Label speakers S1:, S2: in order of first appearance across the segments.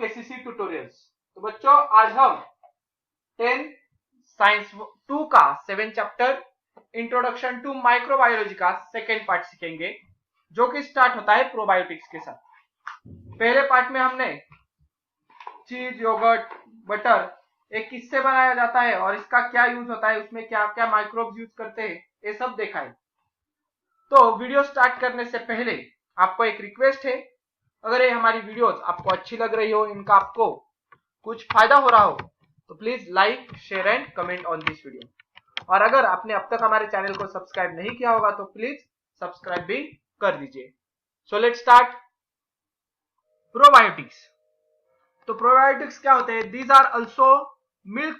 S1: KCC tutorials. तो बच्चों आज हम 10 साइंस 2 का 7 चैप्टर इंट्रोडक्शन टू माइक्रोबायोलॉजी का सेकेंड पार्ट सीखेंगे, जो कि स्टार्ट होता है प्रोबायोटिक्स के साथ। पहले पार्ट में हमने चीज, योगर्ट, बटर एक किससे बनाया जाता है और इसका क्या यूज होता है, उसमें क्या क्या माइक्रोब्स यूज करते हैं, ये सब देखा है। तो वीडियो स्टार्ट करने से पहले आपको एक रिक्वेस्ट है, अगर ये हमारी वीडियोस आपको अच्छी लग रही हो, इनका आपको कुछ फायदा हो रहा हो, तो please like, share and comment on this video. और अगर आपने अब तक हमारे चैनल को सब्सक्राइब नहीं किया होगा तो प्लीज सब्सक्राइब भी कर दीजिए। So let's start. प्रोबायोटिक्स। तो प्रोबायोटिक्स क्या होते हैं? These are also milk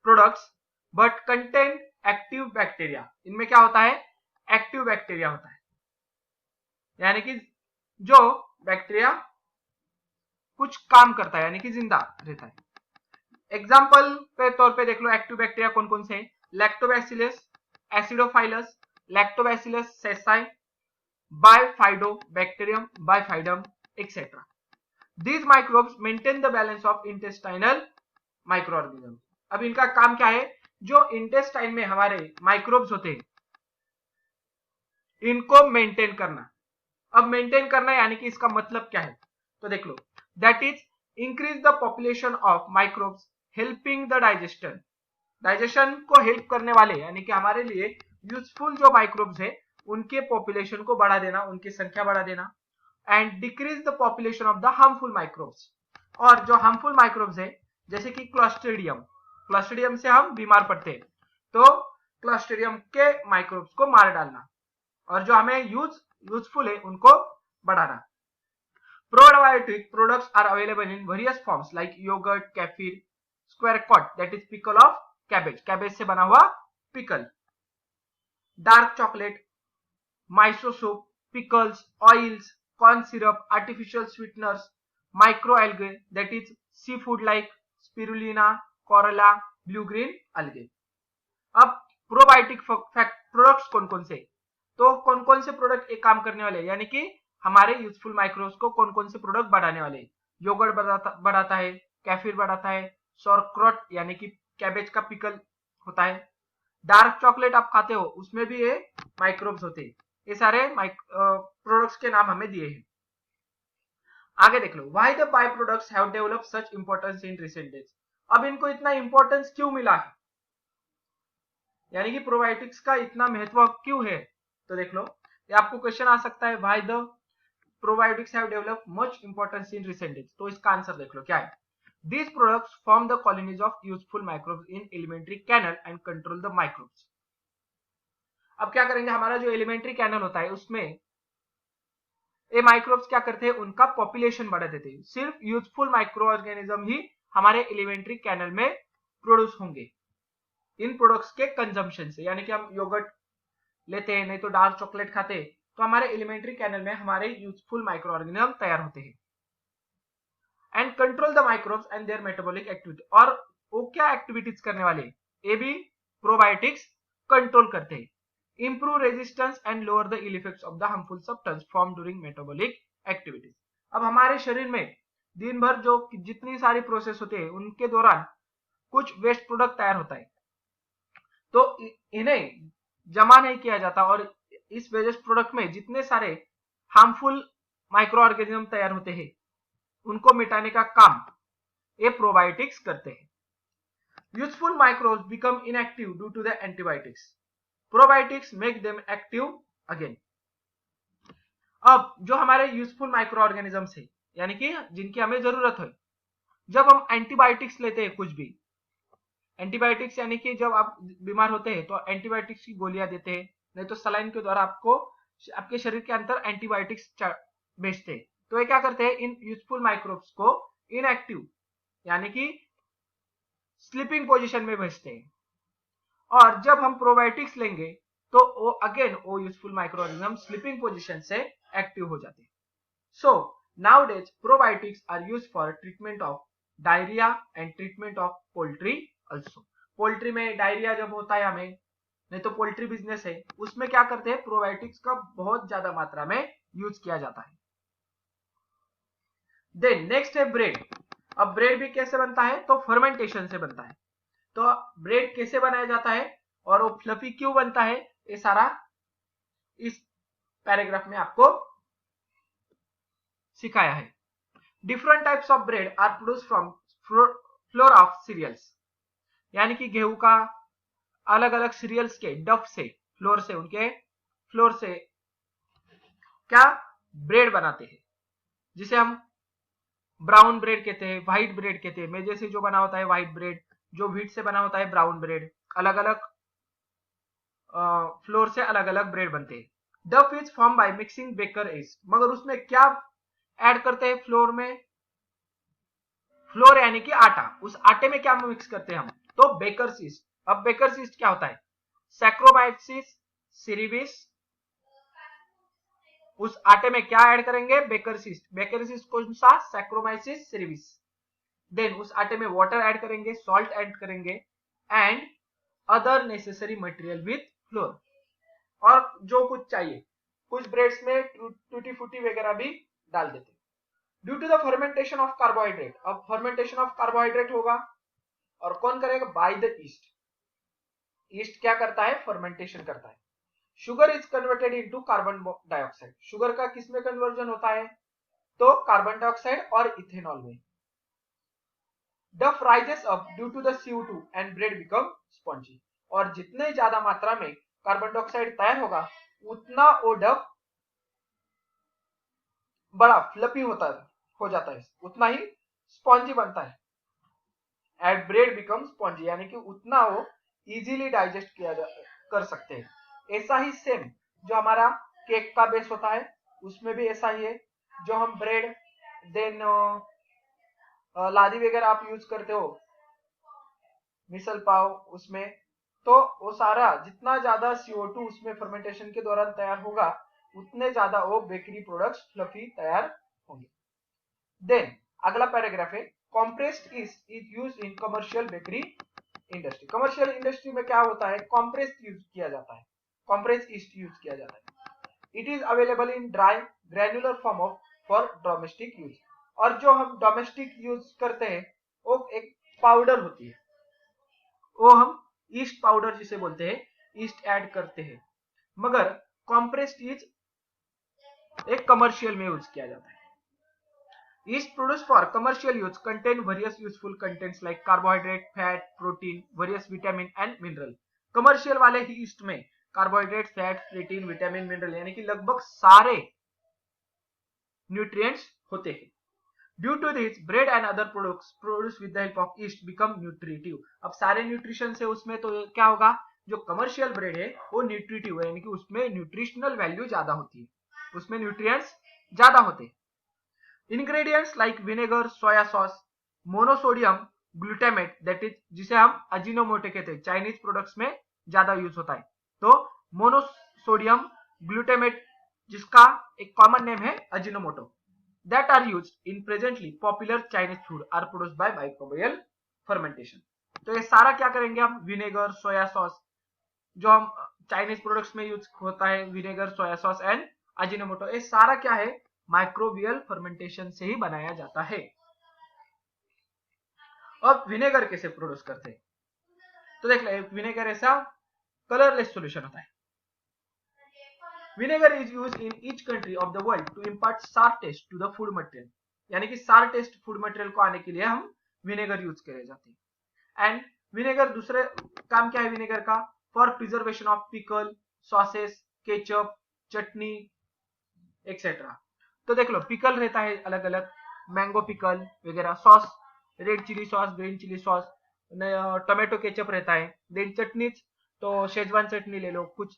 S1: products but contain active bacteria. इनमें क्या होता है? एक्टिव बैक्टीरिया होता है, यानी कि जो बैक्टीरिया कुछ काम करता है, यानी कि जिंदा रहता है। एग्जाम्पल के तौर पे देख लो एक्टिव बैक्टीरिया कौन कौन से हैं। Lactobacillus acidophilus, lactobacillus casei, bifidobacterium, bifidum etcetera. These microbes maintain the balance of intestinal microorganisms। अब इनका काम क्या है? जो इंटेस्टाइन में हमारे माइक्रोब्स होते हैं, इनको मेंटेन करना। अब मेंटेन करना यानी कि इसका मतलब क्या है? तो देख लो, that is increase the population of microbes helping the digestion. Digestion को हेल्प करने वाले यानी कि हमारे लिए यूजफुल जो माइक्रोब्स है, उनके पॉपुलेशन को बढ़ा देना, उनकी संख्या बढ़ा देना। And decrease the population of the harmful microbes. और जो हार्मफुल माइक्रोब्स है जैसे कि क्लॉस्ट्रिडियम, क्लॉस्ट्रिडियम से हम बीमार पड़ते हैं, तो क्लॉस्ट्रिडियम के माइक्रोब्स को मार डालना, और जो हमें यूजफुल है उनको बढ़ाना। Probiotic products are available in various forms like yogurt, kefir, sauerkraut that is pickle of cabbage, cabbage से बना हुआ pickle, dark chocolate, miso soup, pickles, oils, corn syrup, artificial sweeteners, microalgae that is seafood like spirulina, chlorella, blue green algae। अब probiotic products कौन कौन से? तो कौन कौन से प्रोडक्ट एक काम करने वाले, यानी कि हमारे यूजफुल माइक्रोब्स को कौन कौन से प्रोडक्ट बढ़ाने वाले? योगर्ट बढ़ाता है, कैफिर बढ़ाता है, सॉरक्रॉट यानी कि कैबेज का पिकल होता है, डार्क चॉकलेट आप खाते हो उसमें भी ये माइक्रोब्स होते हैं। ये सारे प्रोडक्ट्स के नाम हमें दिए हैं। आगे देख लो, why the by products have developed such importance in recent days. अब इनको इतना इंपॉर्टेंस क्यों मिला है, यानी कि प्रोबायोटिक्स का इतना महत्व क्यों है? तो देख लो, ये आपको क्वेश्चन आ सकता है, why the probiotics have developed much importance in recent days. तो इसका आंसर देख लो क्या है। These products form the colonies of useful microbes in elementary canal and control the microbes। अब क्या करेंगे, हमारा जो एलिमेंट्री कैनल होता है उसमें ये माइक्रोब्स क्या करते हैं? उनका पॉपुलेशन बढ़ा देते हैं। सिर्फ यूजफुल माइक्रो ऑर्गेनिज्म ही हमारे एलिमेंट्री कैनल में प्रोड्यूस होंगे इन प्रोडक्ट्स के कंजम्पशन से, यानी कि हम योगर्ट लेते हैं, नहीं तो डार्क चॉकलेट खाते हैं, तो हमारे एलिमेंट्री कैनल में हमारे यूजफुल माइक्रो ऑर्गेनिज्म तैयार होते हैं। And control the microbes and their metabolic activity. और वो क्या एक्टिविटीज करने वाले? ये भी प्रोबायोटिक्स कंट्रोल करते हैं। Improve resistance and lower the ill effects of the harmful substance formed during metabolic activities। अब हमारे शरीर में दिन भर जो जितनी सारी प्रोसेस होती है उनके दौरान कुछ वेस्ट प्रोडक्ट तैयार होता है, तो इन्हें जमा नहीं किया जाता, और इस वेस्ट प्रोडक्ट में जितने सारे हार्मफुल माइक्रो ऑर्गेनिज्म तैयार होते हैं उनको मिटाने का काम ये प्रोबायोटिक्स करते हैं। Useful microbes become inactive due to the antibiotics. Probiotics make them active again. अब जो हमारे यूजफुल माइक्रो ऑर्गेनिजम्स है, यानी कि जिनकी हमें जरूरत है, जब हम एंटीबायोटिक्स लेते हैं, कुछ भी एंटीबायोटिक्स यानी कि जब आप बीमार होते हैं तो एंटीबायोटिक्स की गोलियां देते हैं, नहीं तो सलाइन के द्वारा आपको आपके शरीर के अंदर एंटीबायोटिक्स भेजते हैं। तो ये क्या करते हैं? इन यूजफुल माइक्रोब्स को इनएक्टिव यानी कि स्लीपिंग पोजिशन में भेजते हैं, और जब हम प्रोबायोटिक्स लेंगे तो वो अगेन वो यूजफुल माइक्रोऑर्गेनिज्म स्लीपिंग पोजीशन से एक्टिव हो जाते हैं। So nowadays probiotics are used for treatment of diarrhoea and treatment of poultry also. Poultry में डायरिया जब होता है हमें, नहीं तो पोल्ट्री बिजनेस है, उसमें क्या करते हैं? प्रोबायोटिक्स का बहुत ज्यादा मात्रा में यूज किया जाता है। देन नेक्स्ट है ब्रेड। अब ब्रेड भी कैसे बनता है, तो फर्मेंटेशन से बनता है। तो ब्रेड कैसे बनाया जाता है और वो फ्लफी क्यों बनता है, ये सारा इस पैराग्राफ में आपको सिखाया है। Different types of bread are produced from flour of cereals, यानी कि गेहूं का अलग अलग सीरियल्स के डफ से, फ्लोर से, उनके फ्लोर से क्या ब्रेड बनाते हैं, जिसे हम ब्राउन ब्रेड कहते हैं, व्हाइट ब्रेड कहते हैं। मैदे से जो बना होता है व्हाइट ब्रेड, जो व्हीट से बना होता है ब्राउन ब्रेड। अलग अलग फ्लोर से अलग अलग ब्रेड बनते हैं। डफ is form by mixing baker yeast, मगर उसमें क्या ऐड करते हैं फ्लोर में, फ्लोर यानी कि आटा, उस आटे में क्या मिक्स करते हैं हम, तो बेकर ईस्ट। अब बेकर ईस्ट क्या होता है, सैक्रोमाइसिस सिरिबिस, उस आटे में क्या ऐड करेंगे, बेकर ईस्ट। बेकर ईस्ट कौन सा, सैक्रोमाइसिस सिरिबिस। देन उस आटे में वाटर ऐड करेंगे, सॉल्ट ऐड करेंगे and other necessary material with floor, और जो कुछ चाहिए, कुछ ब्रेड्स में टूटी फूटी वगैरह भी डाल देते। Due to the fermentation of carbohydrate, अब फर्मेंटेशन ऑफ कार्बोहाइड्रेट होगा और कौन करेगा, बाय द ईस्ट। ईस्ट क्या करता है, फर्मेंटेशन करता है। Sugar is converted into carbon dioxide, sugar का किसमें कन्वर्जन होता है, तो कार्बन डाइऑक्साइड और इथेनॉल में। Dough rises up due to the CO2 and bread become spongy, और जितने ज्यादा मात्रा में कार्बन डाइऑक्साइड तैयार होगा उतना वो डफ बड़ा फ्लफी हो जाता है, उतना ही स्पॉन्जी बनता है। एंड ब्रेड बिकम स्पॉन्जी, यानी कि उतना वो इजीली डाइजेस्ट कर सकते हैं। ऐसा ही सेम जो हमारा केक का बेस होता है उसमें भी ऐसा ही है। जो हम ब्रेड देन लादी वगैरह आप यूज करते हो, मिसल पाव, उसमें तो वो सारा जितना ज्यादा CO2 उसमें फर्मेंटेशन के दौरान तैयार होगा उतने ज्यादा वो बेकरी प्रोडक्ट्स फ्लफी तैयार होंगे। देन अगला पैराग्राफ है, compressed east is used in commercial bakery industry. Commercial industry में क्या होता है, कॉम्प्रेस्ड यूज किया जाता है, कॉम्प्रेस्ड ईस्ट यूज किया जाता है। It is available in dry granular form of for domestic use, और जो हम डोमेस्टिक यूज करते हैं वो एक पाउडर होती है, वो हम ईस्ट पाउडर जिसे बोलते हैं, ईस्ट ऐड करते हैं। मगर कॉम्प्रेस्ड ईस्ट एक कमर्शियल में यूज किया जाता है। Yeast produced for commercial use contain various useful contents like carbohydrate, fat, protein, various vitamin and mineral. Commercial वाले ही ईस्ट में carbohydrate, fat, protein, vitamin, mineral यानी कि लगभग सारे न्यूट्रिएंट्स होते हैं। Due to this bread and other products produced with the help of yeast become nutritive. अब सारे न्यूट्रिशन से उसमें तो क्या होगा, जो कमर्शियल ब्रेड है वो न्यूट्रिटिव है, यानी कि उसमें न्यूट्रिशनल वैल्यू ज्यादा होती है, उसमें न्यूट्रिएंट्स ज्यादा होते हैं। Ingredients like vinegar, soya sauce, monosodium glutamate, that is जिसे हम अजीनोमोटो कहते हैं, चाइनीज प्रोडक्ट्स में ज्यादा यूज होता है। तो मोनोसोडियम ग्लूटामेट जिसका एक कॉमन नेम है Ajinomoto, that are used in presently popular Chinese food are produced by microbial fermentation। तो ये सारा क्या करेंगे हम, विनेगर, सोया सॉस, जो हम चाइनीज प्रोडक्ट्स में यूज होता है, vinegar, soya sauce and Ajinomoto, ये सारा क्या है, माइक्रोबियल फर्मेंटेशन से ही बनाया जाता है। अब विनेगर कैसे प्रोड्यूस करते हैं, तो देख ले, विनेगर ऐसा कलरलेस सॉल्यूशन होता है। Vinegar is used in each country of the world to impart sour taste to the food material, यानी कि सार टेस्ट फूड मटेरियल को आने के लिए हम विनेगर यूज करे जाते हैं। एंड विनेगर दूसरे काम क्या है विनेगर का, for preservation of pickle, sauces, ketchup, chutney etcetera. तो देख लो, पिकल रहता है अलग अलग, मैंगो पिकल वगैरह, sauce, red chilli sauce, green chilli sauce, tomato ketchup रहता है। देन चटनीज, तो शेजवान चटनी ले लो, कुछ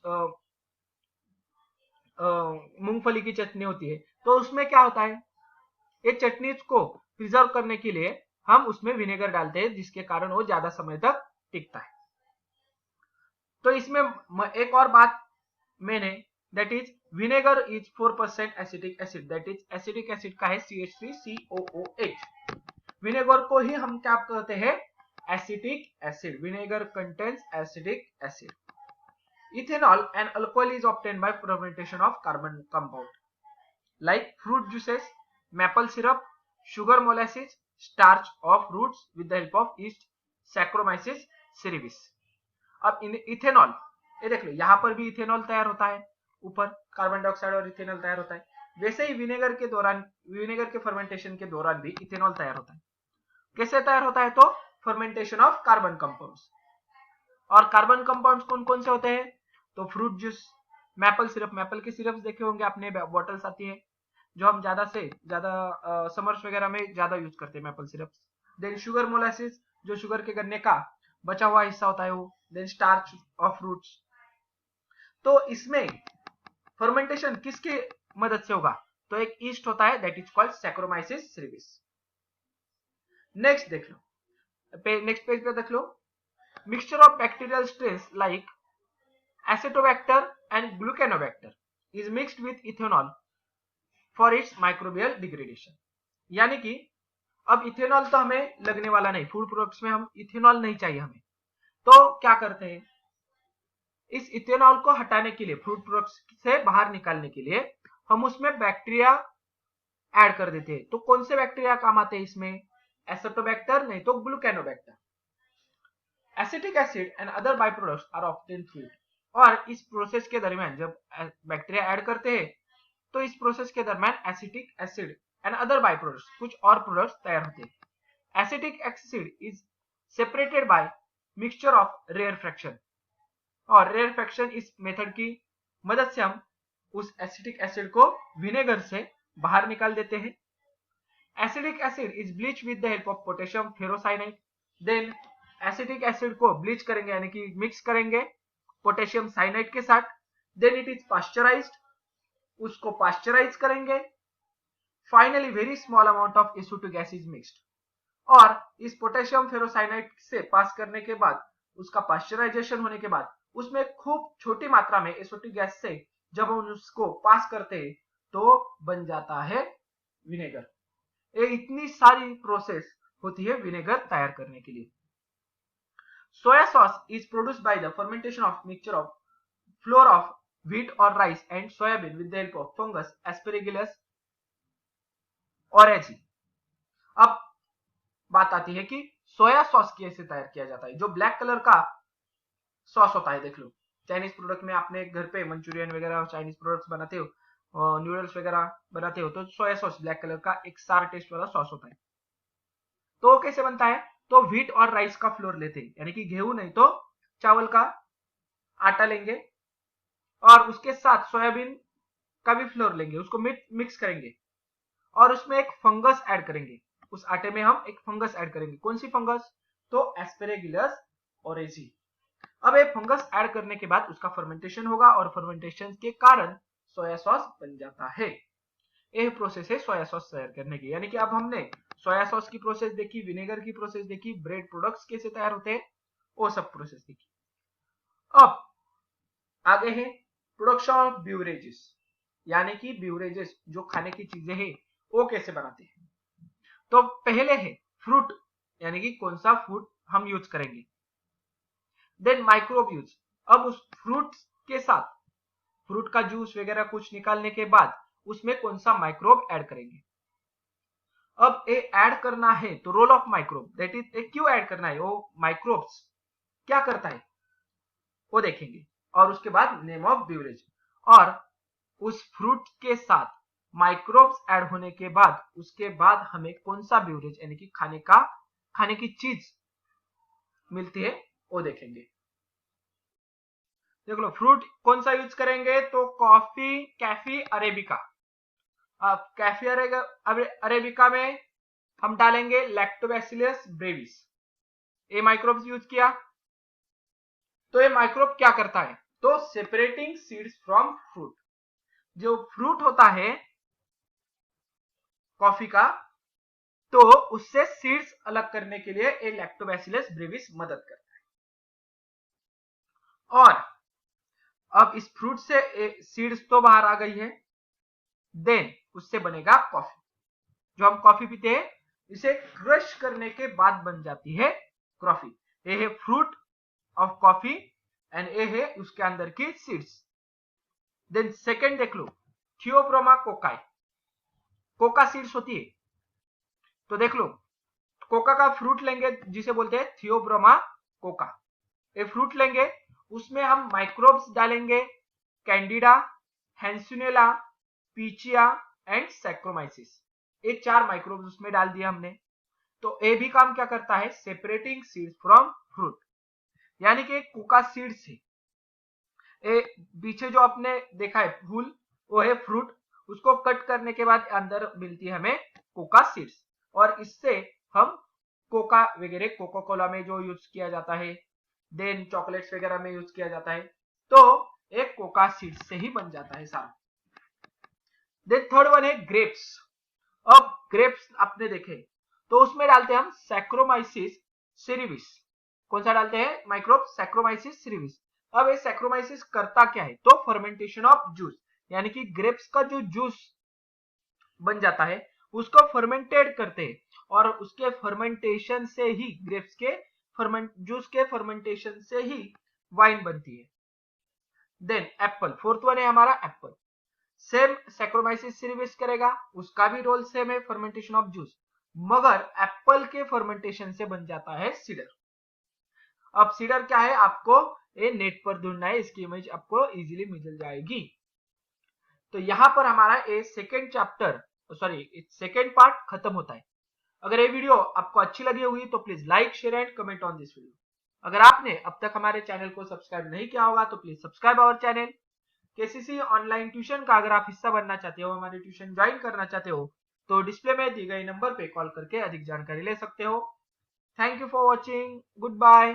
S1: मूंगफली की चटनी होती है। तो उसमें क्या होता है, ये चटनीज को प्रिजर्व करने के लिए हम उसमें विनेगर डालते हैं, जिसके कारण वो ज्यादा समय तक टिकता है। तो इसमें एक और बात मैंने, that is vinegar is 4% acetic acid, that is acetic acid का है CH3COOH। विनेगर को ही हम क्या कहते हैं, acetic acid. Vinegar contains acetic acid. Ethanol and alcohol is obtained by fermentation of carbon compound like fruit juices, maple syrup, sugar molasses, starch of roots with the help of yeast saccharomyces cerevisiae. अब ethanol, ये देख लो यहाँ पर भी ethanol तैयार होता है, ऊपर कार्बन डाइऑक्साइड और इथेनॉल तैयार होता है। वैसे ही विनेगर के दौरान, विनेगर के फर्मेंटेशन के दौरान भी इथेनॉल तैयार होता है। कैसे तैयार होता है? तो फर्मेंटेशन ऑफ कार्बन कंपाउंड्स। और कार्बन कंपाउंड्स कौन कौन से होते हैं? तो fruit juice, maple syrup, maple के सिरप देखे होंगे आपने, बॉटल्स आती है जो हम ज्यादा से ज्यादा समर्स वगैरह में ज्यादा यूज करते हैं maple syrup. Then sugar molasses, जो शुगर के गन्ने का बचा हुआ हिस्सा होता है वो। Then starch of fruits. तो इसमें फर्मेंटेशन किसकी मदद से होगा? तो एक ईस्ट होता है that is called saccharomyces cerevisiae. Next देख लो, नेक्स्ट पेज पे देख लो, mixture of bacterial strains like acetobacter and gluconobacter is mixed with ethanol for its microbial degradation. यानी कि अब इथेनॉल तो हमें लगने वाला नहीं, फूड प्रोडक्ट्स में हम इथेनॉल नहीं चाहिए हमें, तो क्या करते हैं, इस इथेनॉल को हटाने के लिए, फ्रूट प्रोडक्ट्स से बाहर निकालने के लिए हम उसमें बैक्टीरिया ऐड कर देते हैं। तो कौन से बैक्टीरिया काम आते हैं इसमें? एसिटोबैक्टर नहीं तो gluconobacter. Acetic acid and other by products are obtain through it. और इस प्रोसेस के दरमियान जब बैक्टीरिया ऐड करते हैं तो इस प्रोसेस के दरमियान acetic acid and other by products, कुछ और प्रोडक्ट्स तैयार होते हैं। Acetic acid is separated by mixture of rare fraction, और रेयर फ्रैक्शन इस मेथड की मदद से हम उस एसिटिक एसिड को विनेगर से बाहर निकाल देते हैं। Acidic acid is bleach with the help of potassium ferrocyanide. Then acidic acid को ब्लीच करेंगे यानी कि मिक्स करेंगे पोटेशियम साइनाइड के साथ। देन इट इज पास्चराइज्ड, उसको पास्चराइज करेंगे। Finally very small amount of acetic gas is mixed, और इस पोटेशियम फेरोसाइनाइड से पास करने के बाद, उसका पास्चराइजेशन होने के बाद, उसमें खूब छोटी मात्रा में एसिटिक गैस से जब हम उसको पास करते हैं तो बन जाता है विनेगर। ये इतनी सारी प्रोसेस होती है विनेगर तैयार करने के लिए। Soya sauce is produced by the fermentation of mixture of floor of wheat or rice and soybean with the help of fungus aspergillus oryzae। अब बात आती है कि सोया सॉस कैसे तैयार किया जाता है। जो ब्लैक कलर का सॉस होता है, देख लो चाइनीज प्रोडक्ट में आपने घर पे मंचूरियन वगैरह चाइनीज प्रोडक्ट्स बनाते हो, नूडल्स वगैरह बनाते हो, तो सोया सॉस ब्लैक कलर का एक सार टेस्ट वाला सॉस होता है। तो वो कैसे बनता है? तो व्हीट और राइस का फ्लोर लेते हैं, यानी कि गेहूं नहीं तो चावल का आटा लेंगे, और उसके साथ सोयाबीन का भी फ्लोर लेंगे, उसको मिक्स करेंगे और उसमें एक फंगस ऐड करेंगे। उस आटे में हम एक फंगस ऐड करेंगे। कौन सी फंगस? तो एस्पेरेगिलस ओरेसी। अब ये फंगस ऐड करने के बाद उसका फर्मेंटेशन होगा, और फर्मेंटेशन के कारण सोया सॉस बन जाता है। यह प्रोसेस है सोया सॉस तैयार करने की। यानी कि अब हमने सोया सॉस की प्रोसेस देखी, विनेगर की प्रोसेस देखी, ब्रेड प्रोडक्ट्स कैसे तैयार होते हैं वो सब प्रोसेस देखी। अब आगे है प्रोडक्शन ऑफ ब्यूरेजेस, यानी कि ब्यूरेजेस जो खाने की चीजें हैं वो कैसे बनाते हैं। तो पहले है फ्रूट, यानी कि कौन सा फ्रूट हम यूज करेंगे। देन माइक्रोब यूज, अब उस फ्रूट के साथ फ्रूट का जूस वगैरह कुछ निकालने के बाद उसमें कौन सा माइक्रोब ऐड करेंगे। अब ये ऐड करना है तो role of microbe, that is क्यों ऐड करना है, वो माइक्रोब्स क्या करता है वो देखेंगे, और उसके बाद नेम ऑफ ब्यूरेज। और उस फ्रूट के साथ माइक्रोब्स ऐड होने के बाद उसके बाद हमें कौन सा ब्यूरेज यानी कि खाने की चीज मिलती है वो देखेंगे। देख लो फ्रूट कौन सा यूज करेंगे, तो कॉफी कैफी अरेबिका। अब कैफी अरेबिका में हम डालेंगे लैक्टोबैसिलस ब्रेविस। ये माइक्रोब्स यूज किया, तो ये माइक्रोब क्या करता है, तो सेपरेटिंग सीड्स फ्रॉम फ्रूट। जो फ्रूट होता है कॉफी का, तो उससे सीड्स अलग करने के लिए ये लैक्टोबैसिलस ब्रेविस मदद करता है। और अब इस फ्रूट से सीड्स तो बाहर आ गई है, देन उससे बनेगा कॉफी। जो हम कॉफी पीते हैं इसे क्रश करने के बाद बन जाती है कॉफी। ये है फ्रूट ऑफ कॉफी एंड ये है उसके अंदर की सीड्स। देन सेकेंड देख लो थियोब्रोमा कोकाई, कोका सीड्स होती है। तो देख लो कोका का फ्रूट लेंगे जिसे बोलते हैं थियोब्रोमा कोका, ये फ्रूट लेंगे, उसमें हम माइक्रोब्स डालेंगे, कैंडिडा, हेंसुनेला, पीचिया एंड सैक्रोमाइसिस, ये 4 माइक्रोब्स उसमें डाल दिया हमने। तो ये भी काम क्या करता है, सेपरेटिंग सीड्स फ्रॉम फ्रूट, यानी कि कोका सीड से ये पीछे जो आपने देखा है फूल वो है फ्रूट, उसको कट करने के बाद अंदर मिलती है हमें कोका सीड्स, और इससे हम कोका वगैरह कोका कोला में जो यूज किया जाता है, देन चॉकलेट्स वगैरह में यूज किया जाता है, तो एक कोका सीड से ही बन जाता है सारा। देन थर्ड वन है ग्रेप्स। अब ग्रेप्स आपने देखे तो उसमें डालते हैं हम सैक्रोमाइसिस सिरिविस, कौन सा डालते हैं माइक्रोब, सैक्रोमाइसिस सिरिविस। अब ये सैक्रोमाइसिस करता क्या है, तो फर्मेंटेशन ऑफ जूस, यानी कि ग्रेप्स का जो जूस बन जाता है उसको फर्मेंटेड करते हैं, और उसके फर्मेंटेशन से ही ग्रेप्स के जूस के फर्मेंटेशन से ही वाइन बनती है। देन एप्पल, फोर्थ वन है हमारा एप्पल, सेम सैक्रोमाइसिस सिरिविस करेगा, उसका भी रोल सेम है फर्मेंटेशन ऑफ जूस, मगर एप्पल के फर्मेंटेशन से बन जाता है सीडर। अब सीडर क्या है आपको ये नेट पर ढूंढना है, इसकी इमेज आपको इजीली मिल जाएगी। तो यहां पर हमारा ये सेकेंड चैप्टर सेकेंड पार्ट खत्म होता है। अगर ये वीडियो आपको अच्छी लगी होगी तो please like share and comment on this video. अगर आपने अब तक हमारे चैनल को सब्सक्राइब नहीं किया होगा तो please subscribe our channel. KCC online tuition का अगर आप हिस्सा बनना चाहते हो, हमारे ट्यूशन ज्वाइन करना चाहते हो, तो डिस्प्ले में दी गई नंबर पे कॉल करके अधिक जानकारी ले सकते हो। Thank you for watching, good bye.